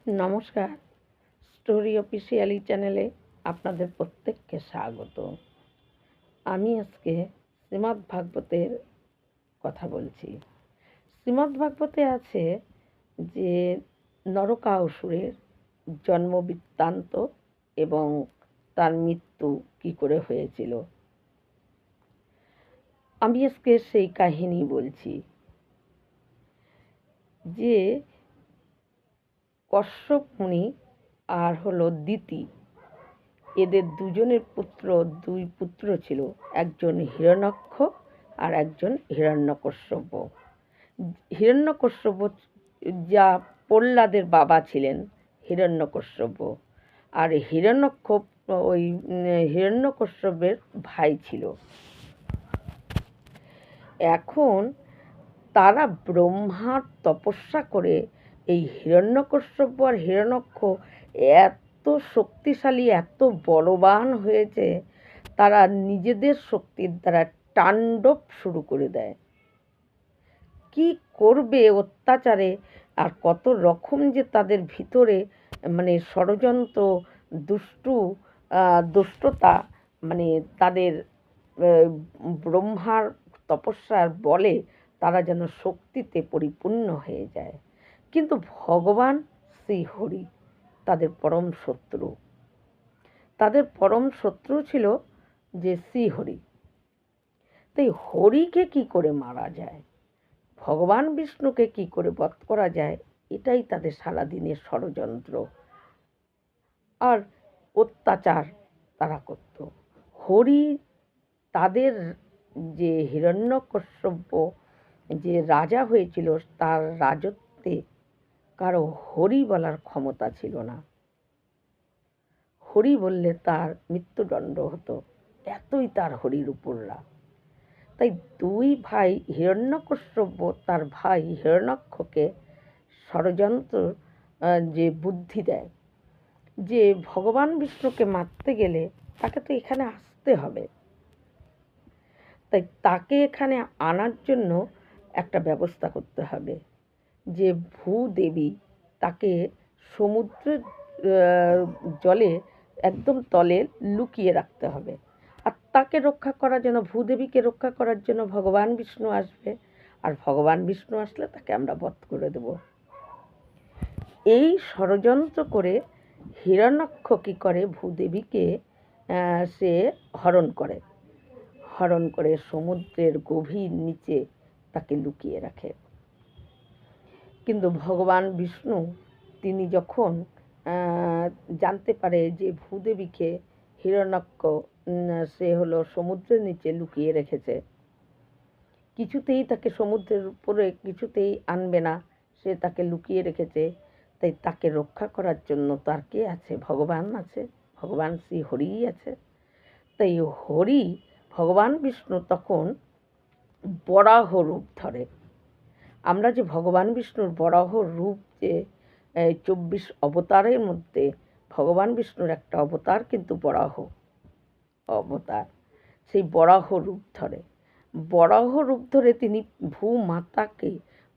নমস্কার। Story officially চ্যানেলে আপনাদের প্রত্যেককে স্বাগত। আমি আজকে শ্রীমদ্ ভাগবতের কথা বলছি। শ্রীমদ্ ভাগবতে আছে যে নরকাসুরের জন্ম বৃত্তান্ত এবং তার মৃত্যু কী করে হয়েছিল। আমি আজকে সেই কাহিনী বলছি যে কশ্যপ মুনি আর হলো দিতি, এদের দুজনের দুই পুত্র ছিল, একজন হিরণ্যাক্ষ আর একজন হিরণ্যকশ্যপ। হিরণ্যকশ্যপ যা প্রহ্লাদের বাবা ছিলেন হিরণ্যকশ্যপ, আর ওই হিরণ্যকশ্যপের ভাই ছিল। এখন তারা ব্রহ্মার তপস্যা করে এই হিরণ্যকশ্যপ আর হিরণ্যক্ষ এত শক্তিশালী, এত বলবান হয়েছে, তারা নিজেদের শক্তির দ্বারা তাণ্ডব শুরু করে দেয়। কি করবে অত্যাচারে, আর কত রকম যে তাদের ভিতরে ষড়যন্ত্র, দুষ্টতা, তাদের ব্রহ্মার তপস্যার বলে তারা যেন শক্তিতে পরিপূর্ণ হয়ে যায়। কিন্তু ভগবান শ্রীহরি তাদের পরম শত্রু। তাদের পরম শত্রু ছিল যে শ্রীহরি। তাই হরিকে কি করে মারা যায়, ভগবান বিষ্ণুকে কি করে বধ করা যায়, এটাই তাদের সারাদিনের ষড়যন্ত্র আর অত্যাচার তারা করত। হরি তাদের যে হিরণ্যকশ্যপ যে রাজা হয়েছিল, তার রাজত্বে কারো হরি বলার ক্ষমতা ছিল না। হরি বললে তার মৃত্যুদণ্ড হতো, এতই তার হরির উপর রাগ। তাই দুই ভাই হিরণ্যকশ্যপ তার ভাই হিরণ্যাক্ষকে ষড়যন্ত্র যে বুদ্ধি দেয় যে ভগবান বিষ্ণুকে মারতে গেলে তাকে তো এখানে আসতে হবে। তাই তাকে এখানে আনার জন্য একটা ব্যবস্থা করতে হবে, যে ভূদেবী তাকে সমুদ্রের জলে একদম তলে লুকিয়ে রাখতে হবে। আর তাকে রক্ষা করার জন্য, ভূদেবীকে রক্ষা করার জন্য ভগবান বিষ্ণু আসবে, আর ভগবান বিষ্ণু আসলে তাকে আমরা বধ করে দেব। এই ষড়যন্ত্র করে হিরণ্যাক্ষ কী করে, ভূদেবীকে সে হরণ করে সমুদ্রের গভীর নিচে তাকে লুকিয়ে রাখে। কিন্তু ভগবান বিষ্ণু তিনি যখন জানতে পারে যে ভূদেবীকে হিরণ্যাক্ষ সে হলো সমুদ্রের নিচে লুকিয়ে রেখেছে, কিছুতেই তাকে সমুদ্রের উপরে কিছুতেই আনবে না, সে তাকে লুকিয়ে রেখেছে, তাই তাকে রক্ষা করার জন্য তার কে আছে, ভগবান আছে, ভগবান শ্রী হরিই আছে। তাই হরি ভগবান বিষ্ণু তখন বরাহ রূপ ধরে। আমরা যে ভগবান বিষ্ণুর বরাহ রূপ, যে 24 অবতারের মধ্যে ভগবান বিষ্ণুর একটা অবতার কিন্তু বরাহ অবতার, সেই বরাহ রূপ ধরে। বরাহ রূপ ধরে তিনি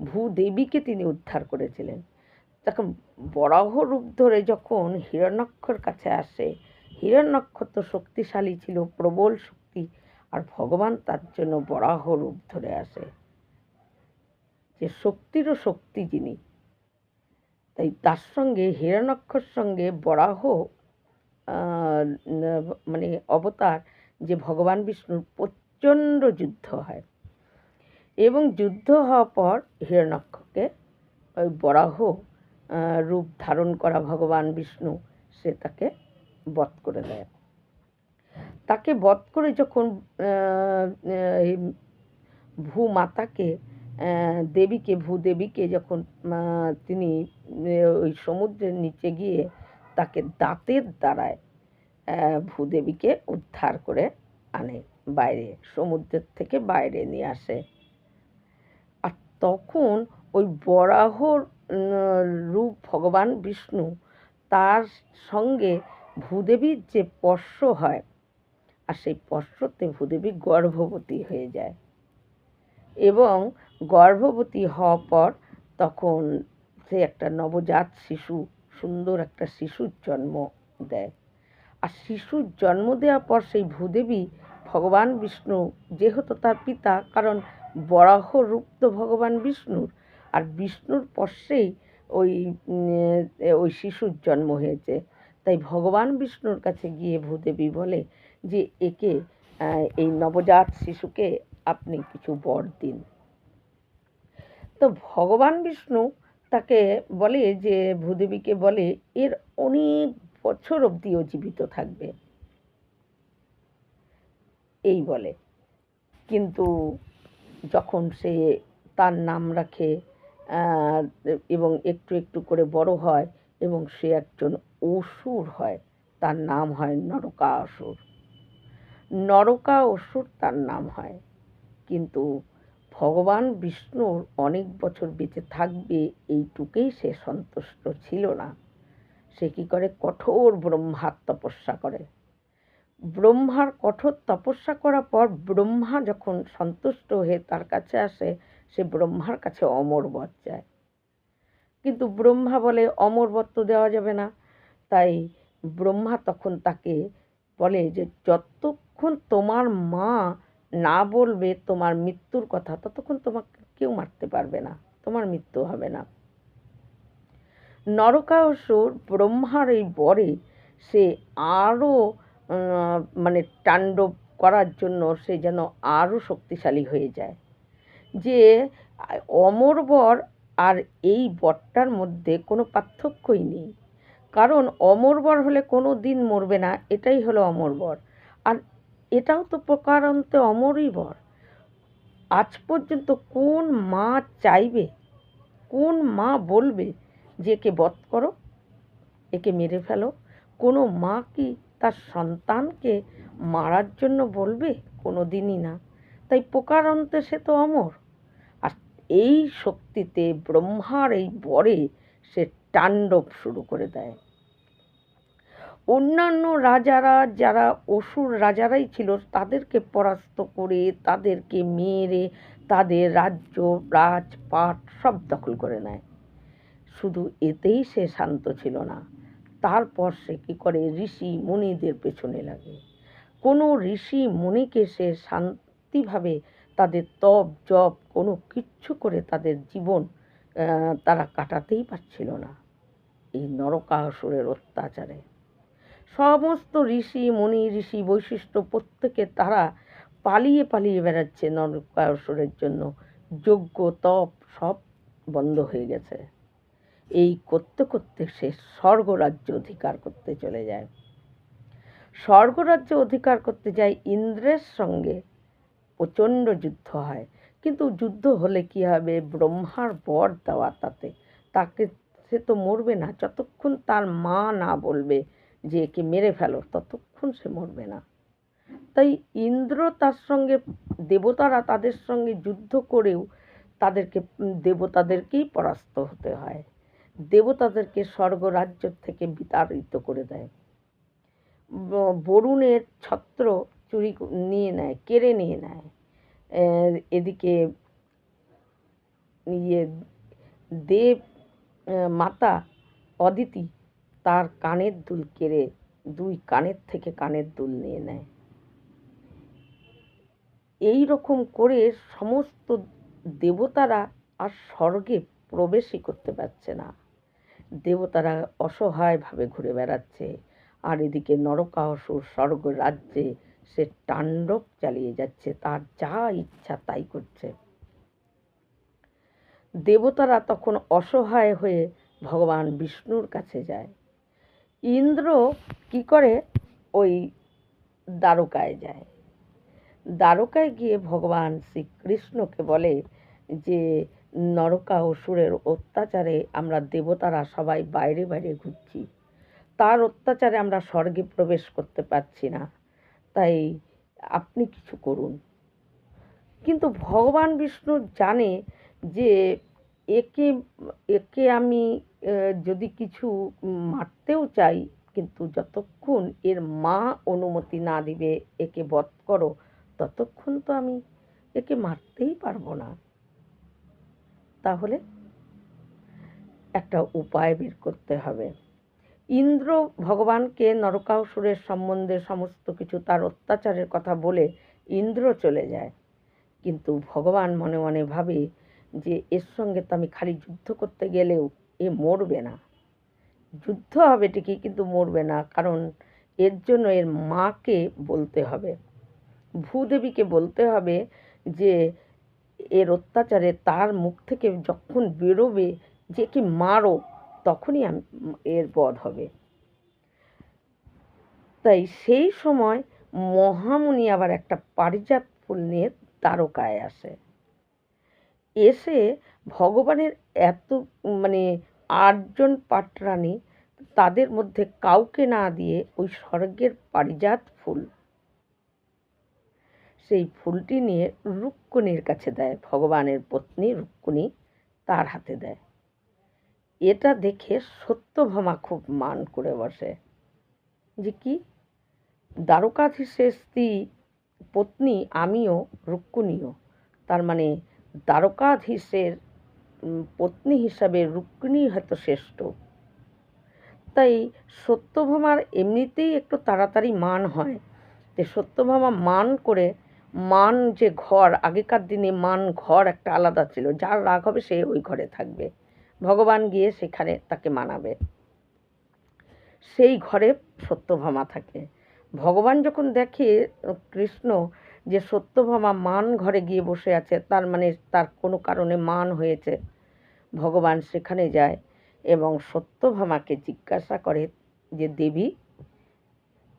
ভূদেবীকে তিনি উদ্ধার করেছিলেন। তখন বরাহ রূপ ধরে যখন হিরণ্যাক্ষর কাছে আসে, হিরণ্যাক্ষ তো শক্তিশালী ছিল, প্রবল শক্তি, আর ভগবান তার জন্য বরাহ রূপ ধরে আসে, যে শক্তিরও শক্তি যিনি। তাই তার সঙ্গে হিরণ্যাক্ষর সঙ্গে বরাহ অবতার যে ভগবান বিষ্ণুর প্রচণ্ড যুদ্ধ হয়, এবং যুদ্ধ হওয়ার পর হিরণ্যাক্ষকে ওই বরাহ রূপ ধারণ করা ভগবান বিষ্ণু সে তাকে বধ করে দেয়। তাকে বধ করে যখন ভূদেবীকে যখন তিনি ওই সমুদ্রের নিচে গিয়ে তাকে দাঁতের দ্বারায় ভূদেবীকে উদ্ধার করে আনে, বাইরে সমুদ্রের থেকে বাইরে নিয়ে আসে। আর তখন ওই বরাহর রূপ ভগবান বিষ্ণু, তার সঙ্গে ভূদেবীর যে স্পর্শ হয়, আর সেই স্পর্শতে ভূদেবী গর্ভবতী হয়ে যায়, এবং গর্ভবতী হওয়ার পর তখন সে একটা নবজাত শিশু সুন্দর একটা শিশুর জন্ম দেয়। আর শিশুর জন্ম দেওয়ার পর সেই ভূদেবী ভগবান বিষ্ণু যেহেতু তার পিতা, কারণ বরাহ রূপ তো ভগবান বিষ্ণুর, আর বিষ্ণুর পশ্বেই ওই ওই শিশুর জন্ম হয়েছে। তাই ভগবান বিষ্ণুর কাছে গিয়ে ভূদেবী বলে যে একে এই নবজাত শিশুকে আপনি কিছু বর দিন। তো ভগবান বিষ্ণু তাকে বলে, যে ভূদেবীকে বলে এর অনেক বছর অবধি ও জীবিত থাকবে, এই বলে। কিন্তু যখন সে তার নাম রাখে এবং একটু একটু করে বড় হয় এবং সে একজন অসুর হয়, তার নাম হয় নরকাসুর। নরকাসুর তার নাম হয়। কিন্তু ভগবান বিষ্ণুর অনেক বছর বেঁচে থাকবে এইটুকুই সে সন্তুষ্ট ছিল না। সে কী করে, কঠোর ব্রহ্মার তপস্যা করে। ব্রহ্মার কঠোর তপস্যা করার পর ব্রহ্মা যখন সন্তুষ্ট হয়ে তার কাছে আসে, সে ব্রহ্মার কাছে অমর বর চায়। কিন্তু ব্রহ্মা বলে অমর বর তো দেওয়া যাবে না। তাই ব্রহ্মা তখন তাকে বলে যে যতক্ষণ তোমার মা না বলবে তোমার মৃত্যুর কথা, ততক্ষণ তোমাকে কেউ মারতে পারবে না, তোমার মৃত্যু হবে না। নরকাসুর ব্রহ্মার এই বরে সে আরও মানে তাণ্ডব করার জন্য সে যেন আরও শক্তিশালী হয়ে যায়। যে অমর বর আর এই বরটার মধ্যে কোনো পার্থক্যই নেই, কারণ অমর বর হলে কোনো দিন মরবে না, এটাই হলো অমর বর। আর এটাও তো প্রকারান্তে অমরই বর। আজ পর্যন্ত কোন মা চাইবে, কোন মা বলবে যে একে বধ করো, একে মেরে ফেলো? কোনো মা কি তার সন্তানকে মারার জন্য বলবে? কোনো দিনই না। তাই প্রকারান্তে সে তো অমর। আর এই শক্তিতে ব্রহ্মার এই বরে সে তাণ্ডব শুরু করে দেয়। অন্যান্য রাজারা, যারা অসুর রাজারাই ছিল, তাদেরকে পরাস্ত করে, তাদেরকে মেরে তাদের রাজ্য রাজপাট সব দখল করে নেয়। শুধু এতেই সে শান্ত ছিল না। তারপর সে কী করে, ঋষি মুনিদের পেছনে লাগে। কোনো ঋষি মুনিকে সে শান্তিভাবে তাদের তপ জপ কোনো কিচ্ছু করে তাদের জীবন তারা কাটাতেই পারছিল না এই নরকাসুরের অত্যাচারে। সমস্ত ঋষি মুনি, ঋষি বৈশিষ্ট্য প্রত্যেকে তারা পালিয়ে পালিয়ে বেড়াচ্ছে নরকাসুরের জন্য। যজ্ঞ তপ সব বন্ধ হয়ে গেছে। এই করতে করতে সে স্বর্গরাজ্য অধিকার করতে চলে যায়। স্বর্গরাজ্য অধিকার করতে যায়, ইন্দ্রের সঙ্গে প্রচণ্ড যুদ্ধ হয়। কিন্তু যুদ্ধ হলে কি হবে, ব্রহ্মার বর দেওয়া তাতে, তাকে সে তো মরবে না যতক্ষণ তার মা না বলবে যে একে মেরে ফেলো, ততক্ষণ সে মরবে না। তাই ইন্দ্র তার সঙ্গে, দেবতারা তাদের সঙ্গে যুদ্ধ করেও তাদেরকে, দেবতাদেরকেই পরাস্ত হতে হয়। দেবতাদেরকে স্বর্গরাজ্য থেকে বিতাড়িত করে দেয়। বরুণের ছত্র চুরি নিয়ে নেয়, কেড়ে নিয়ে নেয়। এদিকে দেব মাতা অদিতি তার কানের দুল কেড়ে, দুই কানের থেকে কানের দুল নিয়ে নেয়। এই রকম করে সমস্ত দেবতারা আর স্বর্গে প্রবেশই করতে পারছে না। দেবতারা অসহায়ভাবে ঘুরে বেড়াচ্ছে, আর এদিকে নরকাসুর স্বর্গ রাজ্যে সে তাণ্ডব চালিয়ে যাচ্ছে, তার যা ইচ্ছা তাই করছে। দেবতারা তখন অসহায় হয়ে ভগবান বিষ্ণুর কাছে যায়। ইন্দ্র কি করে, ওই দ্বারকায় যায়। দ্বারকায় গিয়ে ভগবান শ্রীকৃষ্ণকে বলে যে নরকাসুরের অত্যাচারে আমরা দেবতারা সবাই বাইরে বাইরে ঘুরছি, তার অত্যাচারে আমরা স্বর্গে প্রবেশ করতে পারছি না, তাই আপনি কিছু করুন। কিন্তু ভগবান বিষ্ণু জানে যে একে একে আমি যদি কিছু মারতেও চাই, কিন্তু যতক্ষণ এর মা অনুমতি না দিবে একে বধ করো, ততক্ষণ তো আমি একে মারতেই পারবো না। তাহলে একটা উপায় বের করতে হবে। ইন্দ্র ভগবানকে নরকাসুরের সম্বন্ধে সমস্ত কিছু তার অত্যাচারের কথা বলে ইন্দ্র চলে যায়, কিন্তু ভগবান মনে মনে ভাবে যে এর সঙ্গে তো আমি খালি যুদ্ধ করতে গেলেও এ মরবে না, যুদ্ধ হবে ঠিকই কিন্তু মরবে না, কারণ এর জন্য এর মাকে বলতে হবে, ভূদেবীকে বলতে হবে যে এর অত্যাচারে তার মুখ থেকে যখন বেরোবে যে কি মারো, তখনই এর বধ হবে। তাই সেই সময় মহামুনি আবার একটা পারিজাত ফুল নিয়ে দ্বারকায় আসে। এসে ভগবানের এত মানে 8জন পাটরানী, তাদের মধ্যে কাউকে না দিয়ে ওই স্বর্গের পারিজাত ফুল, সেই ফুলটি নিয়ে রুক্মিণীর কাছে দেয়, ভগবানের পত্নী রুক্মিণী তার হাতে দেয়। এটা দেখে সত্যভামা খুব মান করে বসে যে কি, দ্বারকাধীশের স্ত্রী পত্নী আমিও, রুক্মিণীও, তার মানে দ্বারকাধীশের পত্নী হিসাবে রুক্মিণী হয়তো শ্রেষ্ঠ। তাই সত্যভামার এমনিতেই একটু তাড়াতাড়ি মান হয়, যে সত্যভামা মান করে, মান যে ঘর, আগেকার দিনে মান ঘর একটা আলাদা ছিল, যার রাগ হবে সে ওই ঘরে থাকবে, ভগবান গিয়ে সেখানে তাকে মানাবে, সেই ঘরে সত্যভামা থাকে। ভগবান যখন দেখে কৃষ্ণ যে সত্যভামা মান ঘরে গিয়ে বসে আছে, তার মানে তার কোনো কারণে মান হয়েছে, ভগবান সেখানে যায় এবং সত্যভামাকে জিজ্ঞাসা করে যে দেবী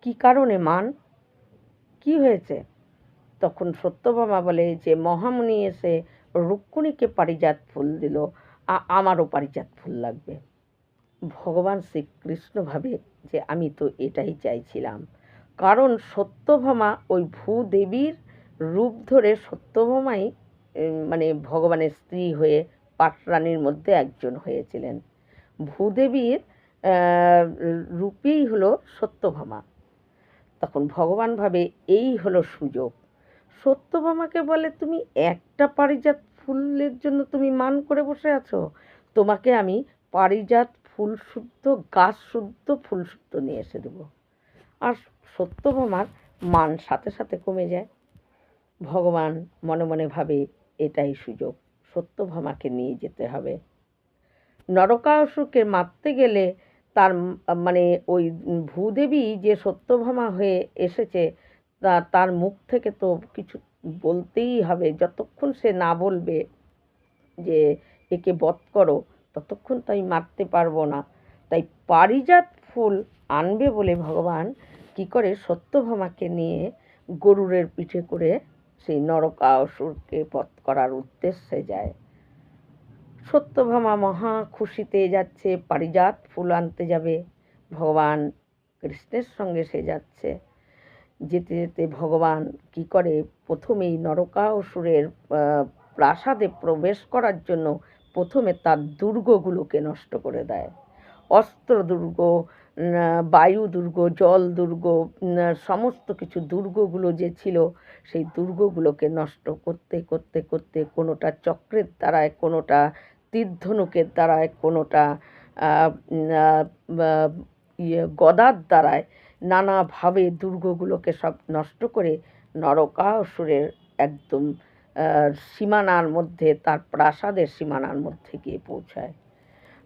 কি কারণে মান, কি হয়েছে? তখন সত্যভামা বলে যে মহামুনি এসে রুক্মিণীকে পারিজাত ফুল দিল, আমারও পারিজাত ফুল লাগবে। ভগবান শ্রীকৃষ্ণ ভাবে যে আমি তো এটাই চাইছিলাম, কারণ সত্যভামা ওই ভূদেবীর রূপ ধরে সত্যভামাই মানে ভগবানের স্ত্রী হয়ে পাটরানীর মধ্যে একজন হয়েছিলেন। ভূদেবীর রূপেই হলো সত্যভামা। তখন ভগবান ভাবে এই হলো সুযোগ, সত্যভামাকে বলে তুমি একটা পারিজাত ফুলের জন্য তুমি মান করে বসে আছো, তোমাকে আমি পারিজাত ফুল শুদ্ধ, গাছ শুদ্ধ, ফুল শুদ্ধ নিয়ে এসে দেবো। আর সত্যভামার মান সাথে সাথে কমে যায়। ভগবান মনে মনে ভাবে এটাই সুযোগ, সত্যভামাকে নিয়ে যেতে হবে। নরকাসুরকে মারতে গেলে তার মানে ওই ভূদেবী যে সত্যভামা হয়ে এসেছে, তার মুখ থেকে তো কিছু বলতেই হবে, যতক্ষণ সে না বলবে যে একে বধ করো ততক্ষণ তো আমি মারতে পারবো না। তাই পারিজাত ফুল আনবে বলে ভগবান কি করে, সত্যভামাকে নিয়ে গরুরের পিঠে করে সেই নরকাসুরকে বধ করার উদ্দেশ্যে যায়। সত্যভামা মহা খুশিতে যাচ্ছে, পারিজাত ফুল আনতে যাবে, ভগবান কৃষ্ণের সঙ্গে সে যাচ্ছে। যেতে যেতে ভগবান কি করে, প্রথমেই নরকাসুরের প্রাসাদে প্রবেশ করার জন্য প্রথমে তার দুর্গগুলোকে নষ্ট করে দেয়। অস্ত্র দুর্গ, বায়ু দুর্গ, জল দুর্গ, সমস্ত কিছু দুর্গগুলো যে ছিল, সেই দুর্গগুলোকে নষ্ট করতে করতে করতে কোনোটা চক্রের দ্বারায়, কোনোটা তীরধনুকের দ্বারায়, কোনোটা গদার দ্বারায় নানাভাবে দুর্গগুলোকে সব নষ্ট করে নরকাসুরের একদম সীমানার মধ্যে, তার প্রাসাদের সীমানার মধ্যে গিয়ে পৌঁছায়।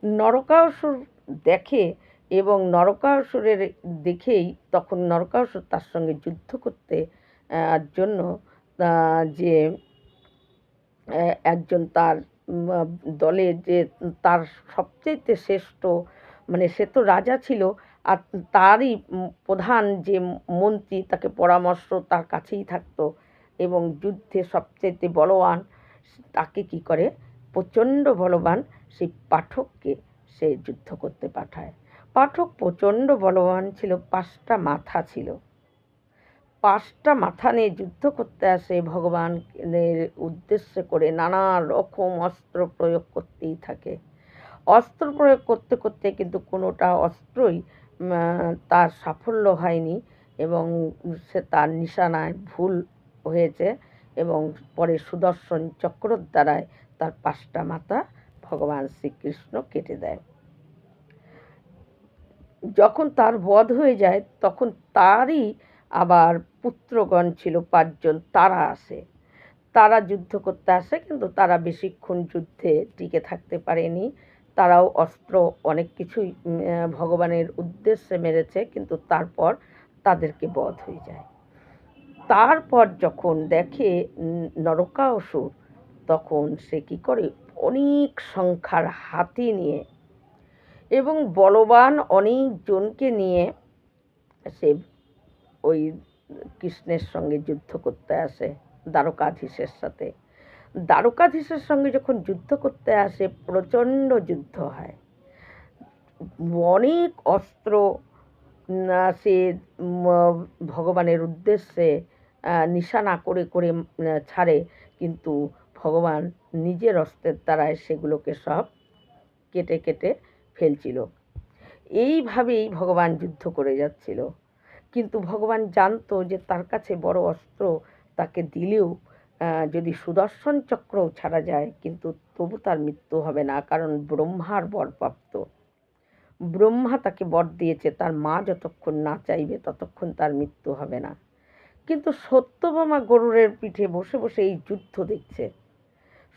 নরকাসুর দেখে এবং নরকাসুরের দেখেই তখন নরকাসুর তার সঙ্গে যুদ্ধ করতে জন্য যে একজন তার দলে যে তার সবচেয়ে শ্রেষ্ঠ, মানে সে তো রাজা ছিল, আর তারই প্রধান যে মন্ত্রী, তাকে পরামর্শ তার কাছেই থাকতো এবং যুদ্ধে সবচেয়ে বলবান, তাকে কি করে, প্রচণ্ড বলবান সেই পাঠককে সে যুদ্ধ করতে পাঠায়। পাঠক প্রচণ্ড বলবান ছিল, 5টা মাথা ছিল, 5টা মাথা নিয়ে যুদ্ধ করতে আসে, ভগবানের উদ্দেশ্যে করে নানা রকম অস্ত্র প্রয়োগ করতেই থাকে। অস্ত্র প্রয়োগ করতে করতে কিন্তু কোনোটা অস্ত্রই তার সাফল্য হয়নি এবং সে তার নিশানায় ভুল হয়েছে এবং পরে সুদর্শন চক্রর দ্বারায় তার 5টা মাথা ভগবান শ্রীকৃষ্ণ কেটে দেয়। যখন তার বধ হয়ে যায় তখন তারই আবার পুত্রগণ ছিল ৫ জন, তারা আসে। তারা যুদ্ধ করতে আসে, কিন্তু তারা বেশিক্ষণ যুদ্ধে টিকে থাকতে পারেনি। তারাও অস্ত্র অনেক কিছুই ভগবানের উদ্দেশ্যে মেরেছে, কিন্তু তারপর তাদেরকে বধ হয়ে যায়। তারপর যখন দেখে নরকাসুর, তখন সে কী করে, অনেক সংখ্যার হাতি নিয়ে এবং বলবান অনেকজনকে নিয়ে সে ওই কৃষ্ণের সঙ্গে যুদ্ধ করতে আসে, দ্বারকাধীশের সাথে। দ্বারকাধীশের সঙ্গে যখন যুদ্ধ করতে আসে, প্রচণ্ড যুদ্ধ হয়, অনেক অস্ত্র সে ভগবানের উদ্দেশ্যে নিশানা করে করে ছাড়ে, কিন্তু ভগবান নিজের অস্ত্রের দ্বারায় সেগুলোকে সব কেটে কেটে ফেলছিল। এইভাবেই ভগবান যুদ্ধ করে যাচ্ছিল, কিন্তু ভগবান জানতো যে তার কাছে বড় অস্ত্র তাকে দিলেও যদি সুদর্শন চক্রও ছাড়া যায়, কিন্তু তবু তার মৃত্যু হবে না, কারণ ব্রহ্মার বরপ্রাপ্ত। ব্রহ্মা তাকে বর দিয়েছে, তার মা যতক্ষণ না চাইবে ততক্ষণ তার মৃত্যু হবে না। কিন্তু সত্যভামা গরুড়ের পিঠে বসে বসে এই যুদ্ধ দেখছে।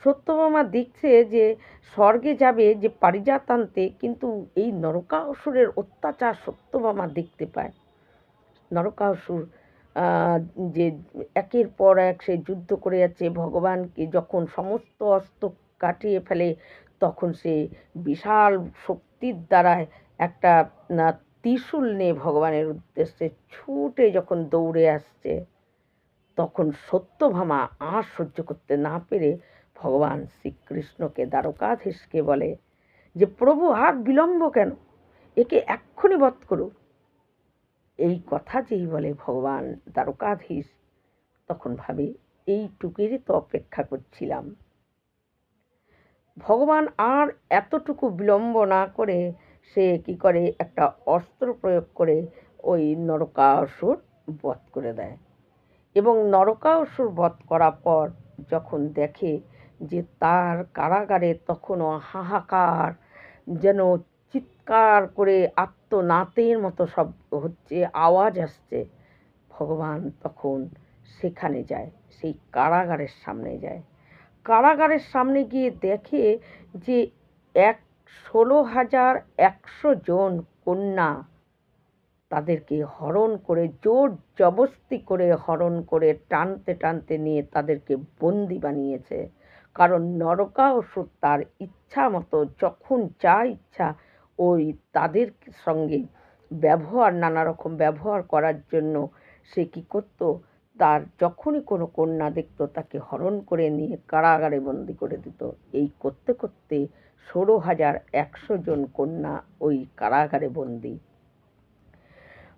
সত্যভামা দেখছে যে স্বর্গে যাবে যে পারিজাত আনতে, কিন্তু এই নরকাসুরের অত্যাচার সত্যভামা দেখতে পায়। নরকাসুর যে একের পর এক সে যুদ্ধ করে যাচ্ছে, ভগবানকে যখন সমস্ত অস্ত্র কাটিয়ে ফেলে, তখন সে বিশাল শক্তির দ্বারায় একটা ত্রিশূল নিয়ে ভগবানের উদ্দেশ্যে ছুটে যখন দৌড়ে আসছে, তখন সত্যভামা আর সহ্য করতে না পেরে ভগবান শ্রীকৃষ্ণকে, দ্বারকাধীশকে বলে যে প্রভু, আর বিলম্ব কেন, একে এক্ষুনি বধ করুন। এই কথা যেই বলে ভগবান, দ্বারকাধীশ তখন ভাবে এইটুকুরই তো অপেক্ষা করছিলাম। ভগবান আর এতটুকু বিলম্ব না করে সে কি করে, একটা অস্ত্র প্রয়োগ করে ওই নরকাসুর বধ করে দেয়। এবং নরকাসুর বধ করার পর যখন দেখে যে তার কারাগারে তখনও হাহাকার, যেন চিৎকার করে আর্তনাদের মতো সব হচ্ছে, আওয়াজ আসছে, ভগবান তখন সেখানে যায়, সেই কারাগারের সামনে যায়। কারাগারের সামনে গিয়ে দেখে যে 16,100 জন কন্যা, তাদেরকে হরণ করে, জোর জবস্তি করে হরণ করে টানতে টানতে নিয়ে তাদেরকে বন্দি বানিয়েছে। কারণ নরকাসুর তার ইচ্ছা মতো যখন যা ইচ্ছা ওই তাদের সঙ্গে ব্যবহার, নানা রকম ব্যবহার করার জন্য সে কী করত, তার যখনই কোনো কন্যা দেখত তাকে হরণ করে নিয়ে কারাগারে বন্দি করে দিত। এই করতে করতে 16,100 জন কন্যা ওই কারাগারে বন্দি।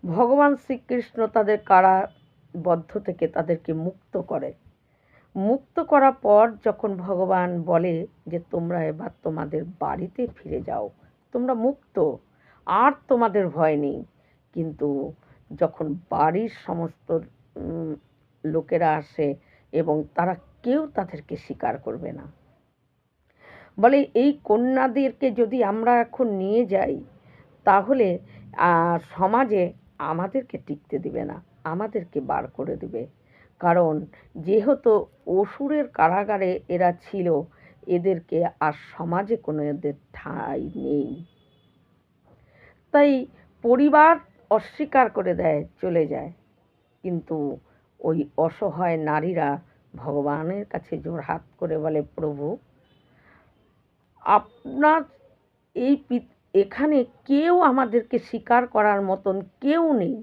ভগবান শ্রীকৃষ্ণ তাদের কারাবদ্ধ থেকে তাদেরকে মুক্ত করে। মুক্ত করার পর যখন ভগবান বলে যে তোমরা এবার তোমাদের বাড়িতে ফিরে যাও, তোমরা মুক্ত, আর তোমাদের ভয় নেই, কিন্তু যখন বাড়ির সমস্ত লোকেরা আসে এবং তারা কেউ তাদেরকে স্বীকার করবে না, বলে এই কন্যাদেরকে যদি আমরা এখন নিয়ে যাই তাহলে সমাজে আমাদেরকে টিকতে দিবে না, আমাদেরকে বার করে দিবে। কারণ যেহেতু অসুরের কারাগারে এরা ছিল, এদেরকে আর সমাজে কোনো এদের ঠাঁই নেই। তাই পরিবার অস্বীকার করে দেয়, চলে যায়। কিন্তু ওই অসহায় নারীরা ভগবানের কাছে জোড়হাত করে বলে, প্রভু, আপনার এই এখানে কেউ আমাদেরকে স্বীকার করার মতন কেউ নেই,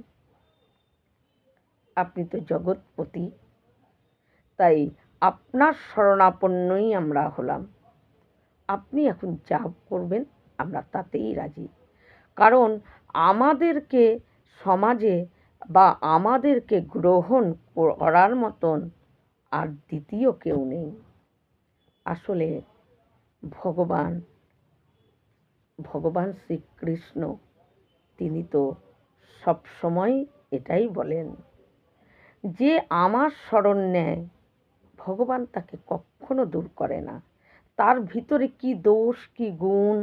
আপনি তো জগৎপতি, তাই আপনার শরণাপন্নই আমরা হলাম। আপনি এখন যা করবেন আমরা তাতেই রাজি, কারণ আমাদেরকে সমাজে বা আমাদেরকে গ্রহণ করার মতন আর দ্বিতীয় কেউ নেই। আসলে ভগবান শ্রীকৃষ্ণ তিনি তো সবসময় এটাই বলেন যে আমার শরণ নেয়, ভগবান তাকে কখনো দূর করে না। তার ভিতরে কি দোষ কি গুণ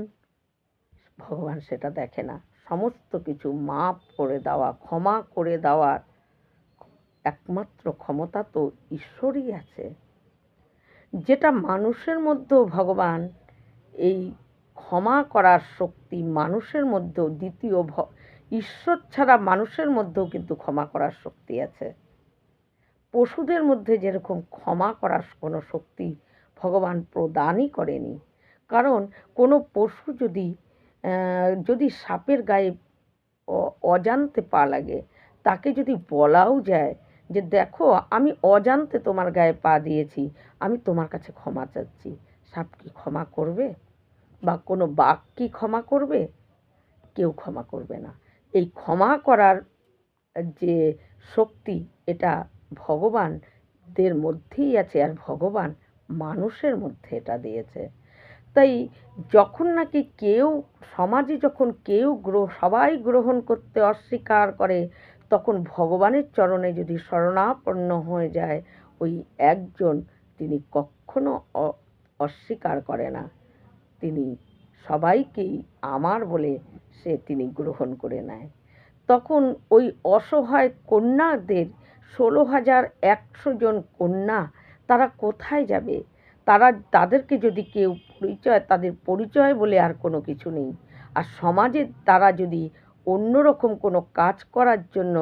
ভগবান সেটা দেখে না। সমস্ত কিছু মাপ করে দেওয়া, ক্ষমা করে দেওয়ার একমাত্র ক্ষমতা তো ঈশ্বরই আছে, যেটা মানুষের মধ্যেও ভগবান এই ক্ষমা করার শক্তি মানুষের মধ্যেও দ্বিতীয় ঈশ্বর ছাড়া মানুষের মধ্যেও কিন্তু ক্ষমা করার শক্তি আছে। পশুদের মধ্যে যেরকম ক্ষমা করার কোনো শক্তি ভগবান প্রদানই করেনি। কারণ কোনো পশু যদি সাপের গায়ে অজান্তে পা লাগে, তাকে যদি বলাও যায় যে দেখো আমি অজান্তে তোমার গায়ে পা দিয়েছি, আমি তোমার কাছে ক্ষমা চাচ্ছি, সাপ কি ক্ষমা করবে? বা কোনো বাঘ কি ক্ষমা করবে? কেউ ক্ষমা করবে না। এই ক্ষমা করার যে শক্তি, এটা ভগবানদের মধ্যেই আছে, আর ভগবান মানুষের মধ্যে এটা দিয়েছে। তাই যখন নাকি সমাজে যখন সবাই গ্রহণ করতে অস্বীকার করে, তখন ভগবানের চরণে যদি শরণাপন্ন হয়ে যায় ওই একজন, তিনি কখনো অস্বীকার করে না। তিনি সবাইকেই আমার বলে তিনি গ্রহণ করে নেয়। তখন ওই অসহায় কন্যাদের 16,100 জন কন্যা, তারা কোথায় যাবে? তাদেরকে যদি কেউ তাদের পরিচয় বলে আর কোনো কিছু নেই। আর সমাজে তারা যদি অন্যরকম কোনো কাজ করার জন্য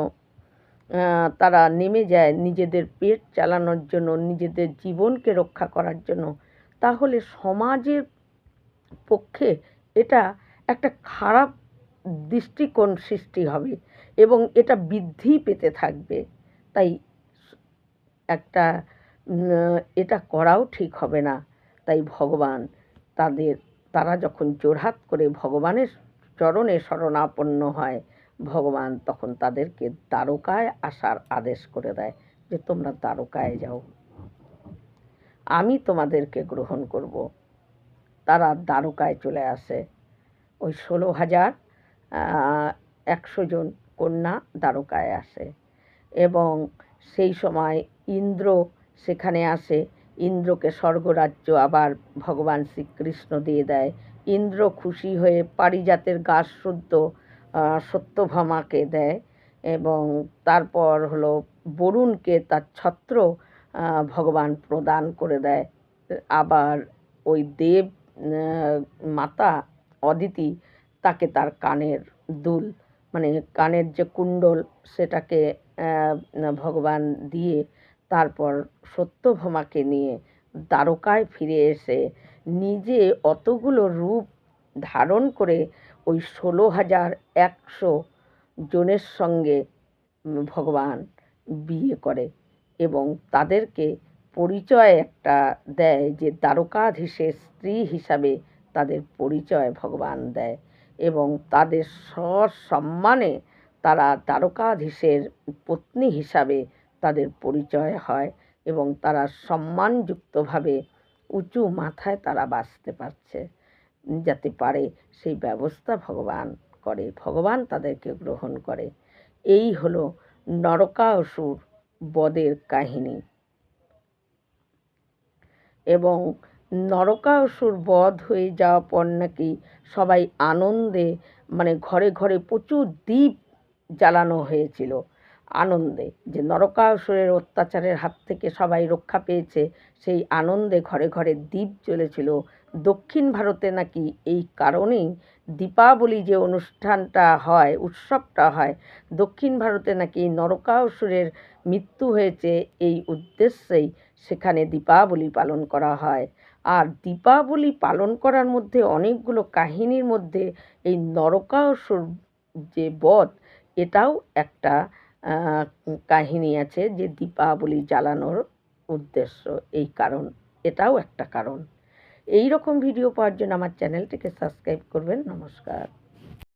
তারা নেমে যায়, নিজেদের পেট চালানোর জন্য, নিজেদের জীবনকে রক্ষা করার জন্য, তাহলে সমাজের পক্ষে এটা একটা খারাপ দৃষ্টিকোণ সৃষ্টি হবে এবং এটা বৃদ্ধি পেতে থাকবে। তাই এটা করাও ঠিক হবে না। তাই ভগবান তারা যখন জোড়হাত করে ভগবানের চরণে শরণাপন্ন হয়, ভগবান তখন তাদেরকে দ্বারকায় আসার আদেশ করে দেয় যে তোমরা দ্বারকায় যাও, আমি তোমাদেরকে গ্রহণ করব। তারা দ্বারকায় চলে আসে। ওই 16,100 জন কন্যা দ্বারকায় আসে এবং সেই সময় ইন্দ্র সেখানে আসে। ইন্দ্রকে স্বর্গরাজ্য আবার ভগবান শ্রীকৃষ্ণ দিয়ে দেয়। ইন্দ্র খুশি হয়ে পারিজাতের গাছ শুদ্ধ সত্যভামাকে দেয় এবং তারপর হলো বরুণকে তার ছত্র ভগবান প্রদান করে দেয়। আবার ওই দেব মাতা অদিতি, তাকে তার কানের দুল, মানে কানের যে কুণ্ডল, সেটাকে ভগবান দিয়ে তারপর সত্যভামাকে নিয়ে দ্বারকায় ফিরে এসে নিজে অতগুলো রূপ ধারণ করে ওই 16,100 জনের সঙ্গে ভগবান বিয়ে করে এবং তাদেরকে পরিচয় একটা দেয় যে দ্বারকাধীশের স্ত্রী হিসাবে তাদের পরিচয় ভগবান দেয় এবং তাদের সসম্মানে তারা দ্বারকাধীশের পত্নী হিসাবে তাদের পরিচয় হয় এবং তারা সম্মানযুক্তভাবে উঁচু মাথায় তারা বাঁচতে পারছে যাতে পারে, সেই ব্যবস্থা ভগবান করে। ভগবান তাদেরকে গ্রহণ করে। এই হলো নরকাসুর বধের কাহিনী। এবং নরকাসুর বধ হয়ে যাওয়ার পর নাকি সবাই আনন্দে, মানে ঘরে ঘরে প্রচুর দীপ জ্বালানো হয়েছিল আনন্দে, যে নরকাসুরের অত্যাচারের হাত থেকে সবাই রক্ষা পেয়েছে। সেই আনন্দে ঘরে ঘরে দীপ জ্বলেছিল। দক্ষিণ ভারতে নাকি এই কারণেই দীপাবলি যে অনুষ্ঠানটা হয়, উৎসবটা হয়, দক্ষিণ ভারতে নাকি নরকাসুরের মৃত্যু হয়েছে এই উদ্দেশ্যেই সেখানে দীপাবলি পালন করা হয়। আর দীপাবলি পালন করার মধ্যে অনেকগুলো কাহিনীর মধ্যে এই নরকাসুর যে বধ, এটাও একটা কাহিনী আছে, যে দীপাবলি জ্বালানোর উদ্দেশ্য এই কারণ, এটাও একটা কারণ। এই রকম ভিডিও পাওয়ার জন্য আমার চ্যানেলটিকে সাবস্ক্রাইব করবেন। নমস্কার।